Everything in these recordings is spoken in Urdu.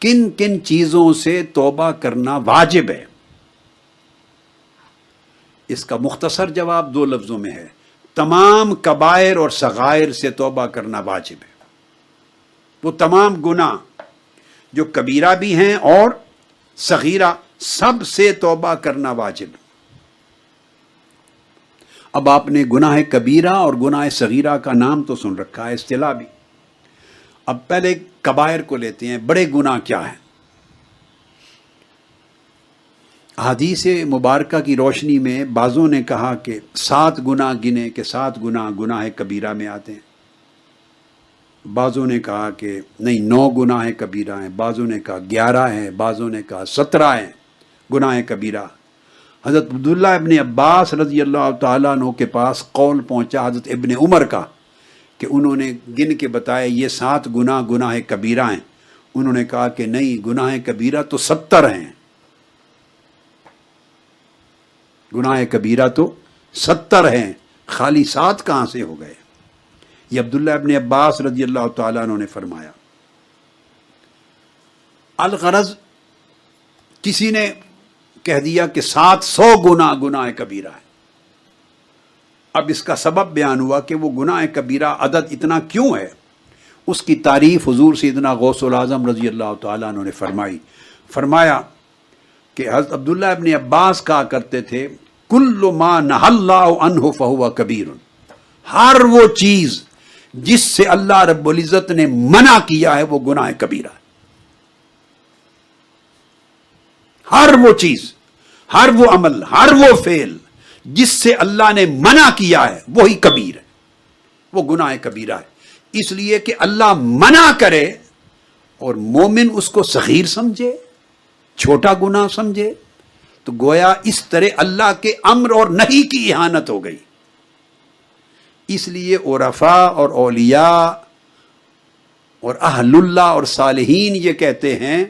کن کن چیزوں سے توبہ کرنا واجب ہے؟ اس کا مختصر جواب دو لفظوں میں ہے، تمام کبائر اور صغائر سے توبہ کرنا واجب ہے۔ وہ تمام گناہ جو کبیرہ بھی ہیں اور صغیرہ، سب سے توبہ کرنا واجب ہے۔ اب آپ نے گناہ کبیرہ اور گناہ صغیرہ کا نام تو سن رکھا ہے، اصطلاح بھی۔ اب پہلے کبائر کو لیتے ہیں، بڑے گناہ کیا ہیں؟ حدیث مبارکہ کی روشنی میں بعضوں نے کہا کہ 7 گناہ گنے کہ 7 گناہ گناہ کبیرہ میں آتے ہیں، بعضوں نے کہا کہ نہیں 9 گناہ کبیرہ ہیں، بعضوں نے کہا 11 ہیں، بعضوں نے کہا 17 ہیں گناہ کبیرہ۔ حضرت عبداللہ ابن عباس رضی اللہ تعالیٰ عنہ کے پاس قول پہنچا حضرت ابن عمر کا کہ انہوں نے گن کے بتایا یہ 7 گناہ گناہ کبیرہ ہیں۔ انہوں نے کہا کہ نہیں، گناہ کبیرہ تو 70 ہیں، گناہ کبیرہ تو 70 ہیں، خالی 7 کہاں سے ہو گئے؟ یہ عبداللہ ابن عباس رضی اللہ تعالیٰ عنہ نے فرمایا۔ الغرض کسی نے کہہ دیا کہ 700 گناہ گناہ کبیرہ ہے۔ اب اس کا سبب بیان ہوا کہ وہ گناہ کبیرہ عدد اتنا کیوں ہے؟ اس کی تعریف حضور سیدنا غوث العظم رضی اللہ تعالیٰ عنہ نے فرمایا کہ حضرت عبداللہ ابن عباس کہا کرتے تھے کل ما نہی اللہ عنہ فہو کبیر، ہر وہ چیز جس سے اللہ رب العزت نے منع کیا ہے وہ گناہ کبیرہ ہے۔ ہر وہ چیز، ہر وہ عمل، ہر وہ فعل جس سے اللہ نے منع کیا ہے وہی کبیر ہے، وہ گناہ کبیرہ ہے۔ اس لیے کہ اللہ منع کرے اور مومن اس کو صغیر سمجھے، چھوٹا گناہ سمجھے، تو گویا اس طرح اللہ کے امر اور نہی کی اہانت ہو گئی۔ اس لیے عرفاء اور اولیاء اور اہل اللہ اور صالحین یہ کہتے ہیں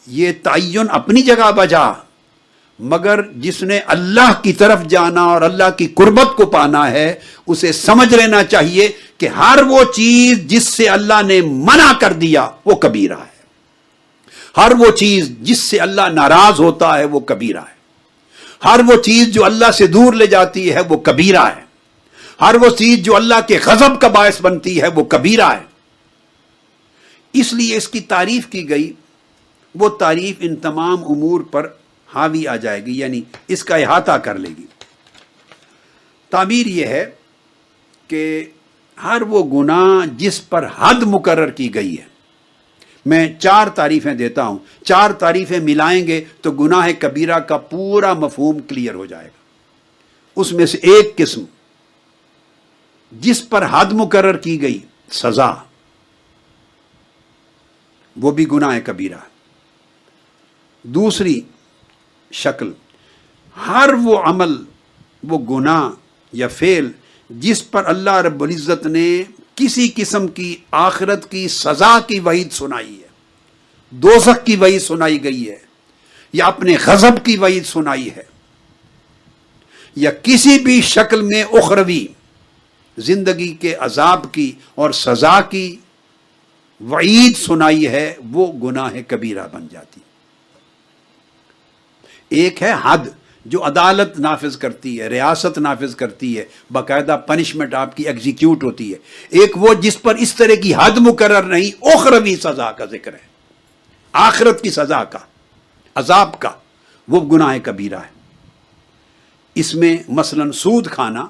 یہ تعین اپنی جگہ بجا، مگر جس نے اللہ کی طرف جانا اور اللہ کی قربت کو پانا ہے اسے سمجھ لینا چاہیے کہ ہر وہ چیز جس سے اللہ نے منع کر دیا وہ کبیرہ ہے، ہر وہ چیز جس سے اللہ ناراض ہوتا ہے وہ کبیرہ ہے، ہر وہ چیز جو اللہ سے دور لے جاتی ہے وہ کبیرہ ہے، ہر وہ چیز جو اللہ کے غضب کا باعث بنتی ہے وہ کبیرہ ہے۔ اس لیے اس کی تعریف کی گئی، وہ تعریف ان تمام امور پر حاوی آ جائے گی، یعنی اس کا احاطہ کر لے گی۔ تعبیر یہ ہے کہ ہر وہ گناہ جس پر حد مقرر کی گئی ہے، میں 4 تعریفیں دیتا ہوں، 4 تعریفیں ملائیں گے تو گناہ کبیرہ کا پورا مفہوم کلیئر ہو جائے گا۔ اس میں سے ایک قسم جس پر حد مقرر کی گئی، سزا، وہ بھی گناہ کبیرہ ہے۔ دوسری شکل، ہر وہ عمل، وہ گناہ یا فعل جس پر اللہ رب العزت نے کسی قسم کی آخرت کی سزا کی وعید سنائی ہے، دوزخ کی وعید سنائی گئی ہے، یا اپنے غضب کی وعید سنائی ہے، یا کسی بھی شکل میں اخروی زندگی کے عذاب کی اور سزا کی وعید سنائی ہے، وہ گناہ کبیرہ بن جاتی۔ ایک ہے حد جو عدالت نافذ کرتی ہے، ریاست نافذ کرتی ہے، باقاعدہ پنشمنٹ آپ کی ایگزیکیوٹ ہوتی ہے۔ ایک وہ جس پر اس طرح کی حد مقرر نہیں، اخروی سزا کا ذکر ہے، آخرت کی سزا کا، عذاب کا، وہ گناہ کبیرہ ہے۔ اس میں مثلا سود کھانا،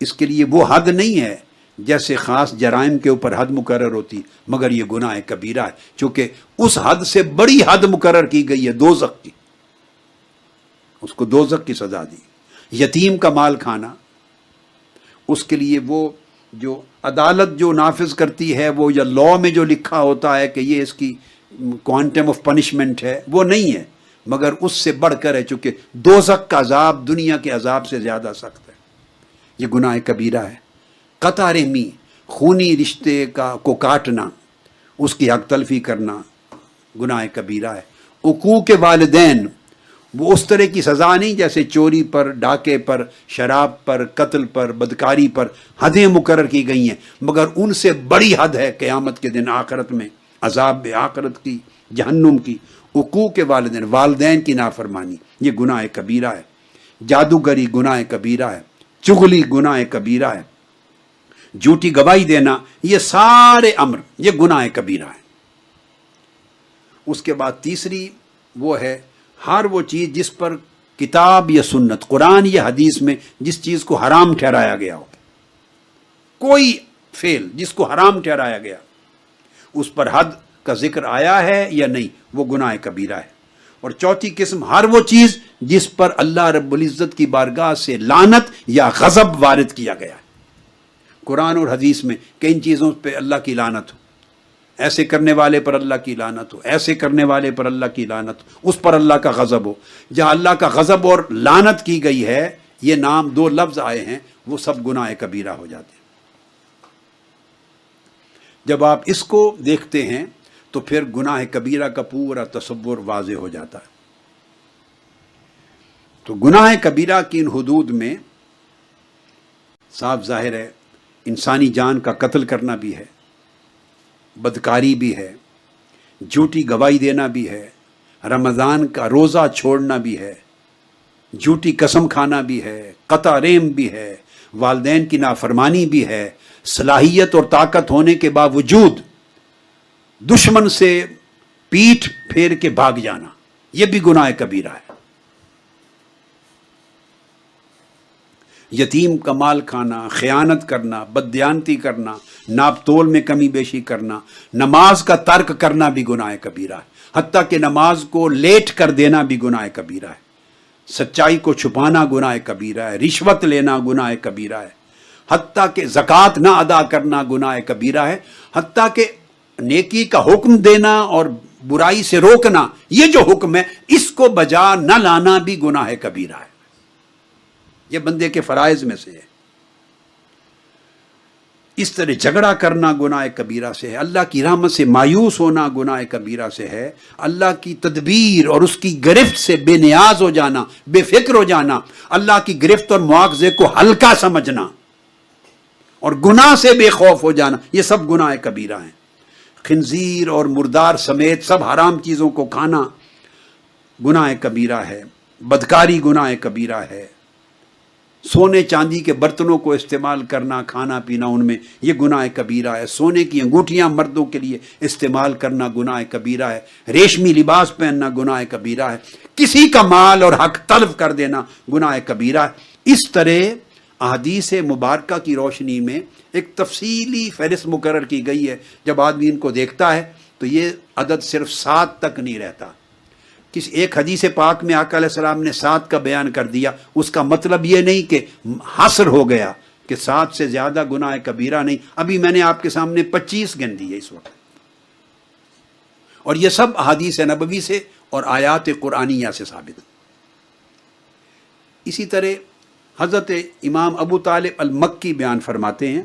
اس کے لیے وہ حد نہیں ہے جیسے خاص جرائم کے اوپر حد مقرر ہوتی، مگر یہ گناہ کبیرہ ہے، چونکہ اس حد سے بڑی حد مقرر کی گئی ہے دوزخ کی، اس کو دوزخ کی سزا دی۔ یتیم کا مال کھانا، اس کے لیے وہ جو عدالت جو نافذ کرتی ہے، وہ یا لاء میں جو لکھا ہوتا ہے کہ یہ اس کی کوانٹم آف پنشمنٹ ہے، وہ نہیں ہے، مگر اس سے بڑھ کر ہے، چونکہ دوزخ کا عذاب دنیا کے عذاب سے زیادہ سخت ہے۔ یہ گناہ کبیرہ ہے۔ قطع رحمی، خونی رشتے کو کاٹنا، اس کی حق تلفی کرنا گناہ کبیرہ ہے۔ عقوق والدین، وہ اس طرح کی سزا نہیں جیسے چوری پر، ڈاکے پر، شراب پر، قتل پر، بدکاری پر حدیں مقرر کی گئی ہیں، مگر ان سے بڑی حد ہے قیامت کے دن آخرت میں عذاب آخرت کی، جہنم کی، حقوق والدین، والدین کی نافرمانی، یہ گناہ کبیرہ ہے، جادوگری گناہ کبیرہ ہے، چغلی گناہ کبیرہ ہے، جھوٹی گواہی دینا، یہ سارے امر یہ گناہ کبیرہ ہے۔ اس کے بعد تیسری وہ ہے ہر وہ چیز جس پر کتاب یا سنت، قرآن یا حدیث میں جس چیز کو حرام ٹھہرایا گیا ہو، کوئی فعل جس کو حرام ٹھہرایا گیا، اس پر حد کا ذکر آیا ہے یا نہیں، وہ گناہ کبیرہ ہے۔ اور چوتھی قسم ہر وہ چیز جس پر اللہ رب العزت کی بارگاہ سے لعنت یا غضب وارد کیا گیا ہے، قرآن اور حدیث میں کہ ان چیزوں پہ اللہ کی لعنت ہو، ایسے کرنے والے پر اللہ کی لعنت ہو، ایسے کرنے والے پر اللہ کی لعنت ہو، اس پر اللہ کا غضب ہو۔ جہاں اللہ کا غضب اور لعنت کی گئی ہے، یہ نام دو لفظ آئے ہیں، وہ سب گناہ کبیرہ ہو جاتے ہیں۔ جب آپ اس کو دیکھتے ہیں تو پھر گناہ کبیرہ کا پورا تصور واضح ہو جاتا ہے۔ تو گناہ کبیرہ کی ان حدود میں صاف ظاہر ہے انسانی جان کا قتل کرنا بھی ہے، بدکاری بھی ہے، جھوٹی گواہی دینا بھی ہے، رمضان کا روزہ چھوڑنا بھی ہے، جھوٹی قسم کھانا بھی ہے، قطع رحم بھی ہے، والدین کی نافرمانی بھی ہے، صلاحیت اور طاقت ہونے کے باوجود دشمن سے پیٹھ پھیر کے بھاگ جانا، یہ بھی گناہ کبیرہ ہے۔ یتیم کا مال کھانا، خیانت کرنا، بددیانتی کرنا، ناپ تول میں کمی بیشی کرنا، نماز کا ترک کرنا بھی گناہ کبیرہ ہے، حتیٰ کہ نماز کو لیٹ کر دینا بھی گناہ کبیرہ ہے، سچائی کو چھپانا گناہ کبیرہ ہے، رشوت لینا گناہ کبیرہ ہے، حتیٰ کہ زکوٰۃ نہ ادا کرنا گناہ کبیرہ ہے، حتیٰ کہ نیکی کا حکم دینا اور برائی سے روکنا، یہ جو حکم ہے اس کو بجا نہ لانا بھی گناہ کبیرہ ہے۔ یہ بندے کے فرائض میں سے ہے۔ اس طرح جھگڑا کرنا گناہ کبیرہ سے ہے، اللہ کی رحمت سے مایوس ہونا گناہ کبیرہ سے ہے، اللہ کی تدبیر اور اس کی گرفت سے بے نیاز ہو جانا، بے فکر ہو جانا، اللہ کی گرفت اور مواخذے کو ہلکا سمجھنا اور گناہ سے بے خوف ہو جانا، یہ سب گناہ کبیرہ ہیں۔ خنزیر اور مردار سمیت سب حرام چیزوں کو کھانا گناہ کبیرہ ہے، بدکاری گناہ کبیرہ ہے، سونے چاندی کے برتنوں کو استعمال کرنا، کھانا پینا ان میں، یہ گناہ کبیرہ ہے، سونے کی انگوٹھیاں مردوں کے لیے استعمال کرنا گناہ کبیرہ ہے، ریشمی لباس پہننا گناہ کبیرہ ہے، کسی کا مال اور حق تلف کر دینا گناہ کبیرہ ہے۔ اس طرح احادیث مبارکہ کی روشنی میں ایک تفصیلی فہرست مقرر کی گئی ہے، جب آدمی ان کو دیکھتا ہے تو یہ عدد صرف 7 تک نہیں رہتا۔ کسی ایک حدیث پاک میں آقا علیہ السلام نے 7 کا بیان کر دیا، اس کا مطلب یہ نہیں کہ حصر ہو گیا کہ 7 سے زیادہ گناہ کبیرہ نہیں۔ ابھی میں نے آپ کے سامنے 25 گن دی ہے اس وقت، اور یہ سب احادیث نبوی سے اور آیات قرآنیہ سے ثابت۔ اسی طرح حضرت امام ابو طالب المکی بیان فرماتے ہیں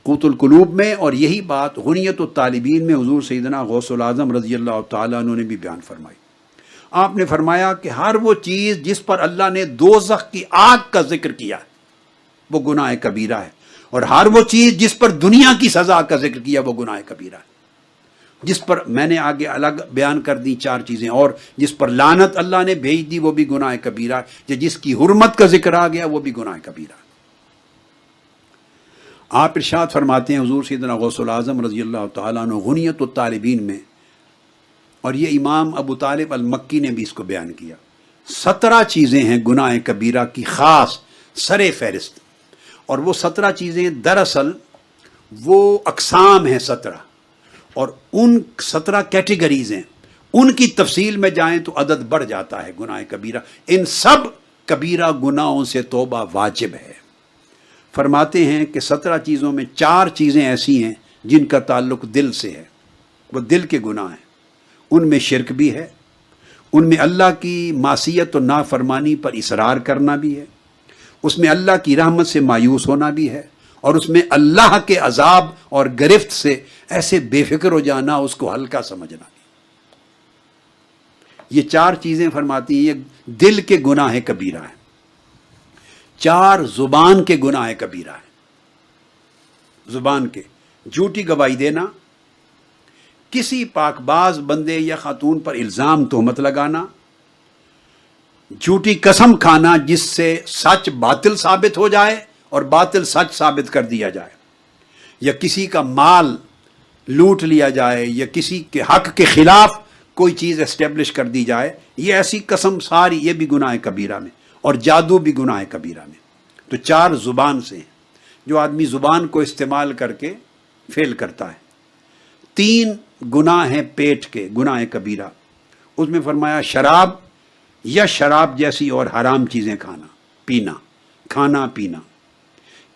قوت القلوب میں، اور یہی بات غنیت الطالبین میں حضور سیدنا غوث العظم رضی اللہ تعالیٰ عنہ نے بھی بیان فرمائی۔ آپ نے فرمایا کہ ہر وہ چیز جس پر اللہ نے دوزخ کی آگ کا ذکر کیا وہ گناہ کبیرہ ہے، اور ہر وہ چیز جس پر دنیا کی سزا کا ذکر کیا وہ گناہ کبیرہ ہے۔ جس پر میں نے آگے الگ بیان کر دی 4 چیزیں، اور جس پر لعنت اللہ نے بھیج دی وہ بھی گناہ کبیرہ ہے، جس کی حرمت کا ذکر آ گیا وہ بھی گناہ کبیرہ ہے۔ آپ ارشاد فرماتے ہیں حضور سیدنا غوث العظم رضی اللہ تعالیٰ عنہ غنیت الطالبین میں، اور یہ امام ابو طالب المکی نے بھی اس کو بیان کیا، 17 چیزیں ہیں گناہ کبیرہ کی خاص سر فہرست، اور وہ 17 چیزیں دراصل وہ اقسام ہیں 17، اور ان 17 کیٹیگریز ہیں، ان کی تفصیل میں جائیں تو عدد بڑھ جاتا ہے گناہ کبیرہ۔ ان سب کبیرہ گناہوں سے توبہ واجب ہے۔ فرماتے ہیں کہ 17 چیزوں میں 4 چیزیں ایسی ہیں جن کا تعلق دل سے ہے، وہ دل کے گناہ ہیں، ان میں شرک بھی ہے، ان میں اللہ کی معصیت و نافرمانی پر اصرار کرنا بھی ہے، اس میں اللہ کی رحمت سے مایوس ہونا بھی ہے، اور اس میں اللہ کے عذاب اور گرفت سے ایسے بے فکر ہو جانا، اس کو ہلکا سمجھنا بھی۔ یہ 4 چیزیں فرماتی ہیں یہ دل کے گناہ کبیرہ ہیں، 4 زبان کے گناہ کبیرہ ہیں۔ زبان کے جھوٹی گواہی دینا، کسی پاکباز بندے یا خاتون پر الزام تہمت لگانا، جھوٹی قسم کھانا جس سے سچ باطل ثابت ہو جائے اور باطل سچ ثابت کر دیا جائے، یا کسی کا مال لوٹ لیا جائے، یا کسی کے حق کے خلاف کوئی چیز اسٹیبلش کر دی جائے، یہ ایسی قسم ساری یہ بھی گناہ کبیرہ میں، اور جادو بھی گناہ کبیرہ میں۔ تو 4 زبان سے ہیں جو آدمی زبان کو استعمال کر کے فعل کرتا ہے۔ 3 گناہ ہیں پیٹ کے، گناہ کبیرہ، اس میں فرمایا شراب یا شراب جیسی اور حرام چیزیں کھانا پینا،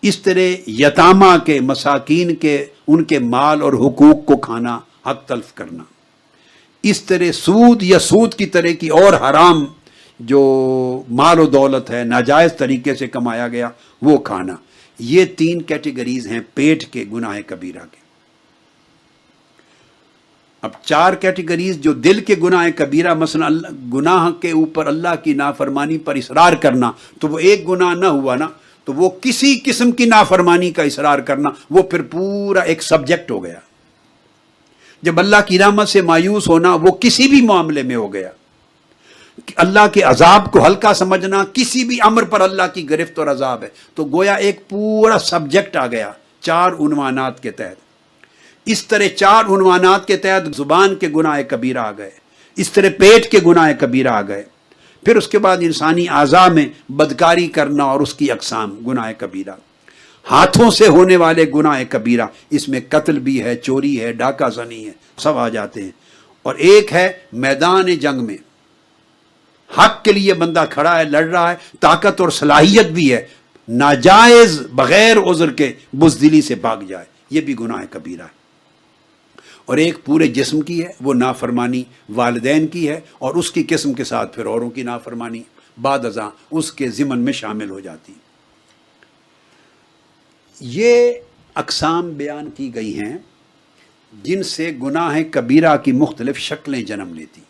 اس طرح یتامہ کے، مساکین کے، ان کے مال اور حقوق کو کھانا، حق تلف کرنا، اس طرح سود یا سود کی طرح کی اور حرام جو مال و دولت ہے ناجائز طریقے سے کمایا گیا وہ کھانا۔ یہ 3 کیٹیگریز ہیں پیٹ کے گناہ کبیرہ کے۔ اب 4 کیٹیگریز جو دل کے گناہ کبیرہ، مثلا گناہ کے اوپر اللہ کی نافرمانی پر اصرار کرنا، تو وہ ایک گناہ نہ ہوا نا، تو وہ کسی قسم کی نافرمانی کا اصرار کرنا، وہ پھر پورا ایک سبجیکٹ ہو گیا۔ جب اللہ کی رحمت سے مایوس ہونا، وہ کسی بھی معاملے میں ہو گیا۔ اللہ کے عذاب کو ہلکا سمجھنا، کسی بھی امر پر اللہ کی گرفت اور عذاب ہے، تو گویا ایک پورا سبجیکٹ آ گیا 4 عنوانات کے تحت۔ اس طرح 4 عنوانات کے تحت زبان کے گناہ کبیرہ آ گئے، اس طرح پیٹ کے گناہ کبیرہ آ گئے، پھر اس کے بعد انسانی اعضاء میں بدکاری کرنا اور اس کی اقسام گناہ کبیرہ، ہاتھوں سے ہونے والے گناہ کبیرہ، اس میں قتل بھی ہے، چوری ہے، ڈاکہ زنی ہے، سب آ جاتے ہیں۔ اور ایک ہے میدان جنگ میں حق کے لیے بندہ کھڑا ہے، لڑ رہا ہے، طاقت اور صلاحیت بھی ہے، ناجائز بغیر عذر کے بزدلی سے بھاگ جائے، یہ بھی گناہ کبیرہ ہے۔ اور ایک پورے جسم کی ہے، وہ نافرمانی والدین کی ہے، اور اس کی قسم کے ساتھ پھر اوروں کی نافرمانی بعد ازاں اس کے ضمن میں شامل ہو جاتی۔ یہ اقسام بیان کی گئی ہیں جن سے گناہ کبیرہ کی مختلف شکلیں جنم لیتی۔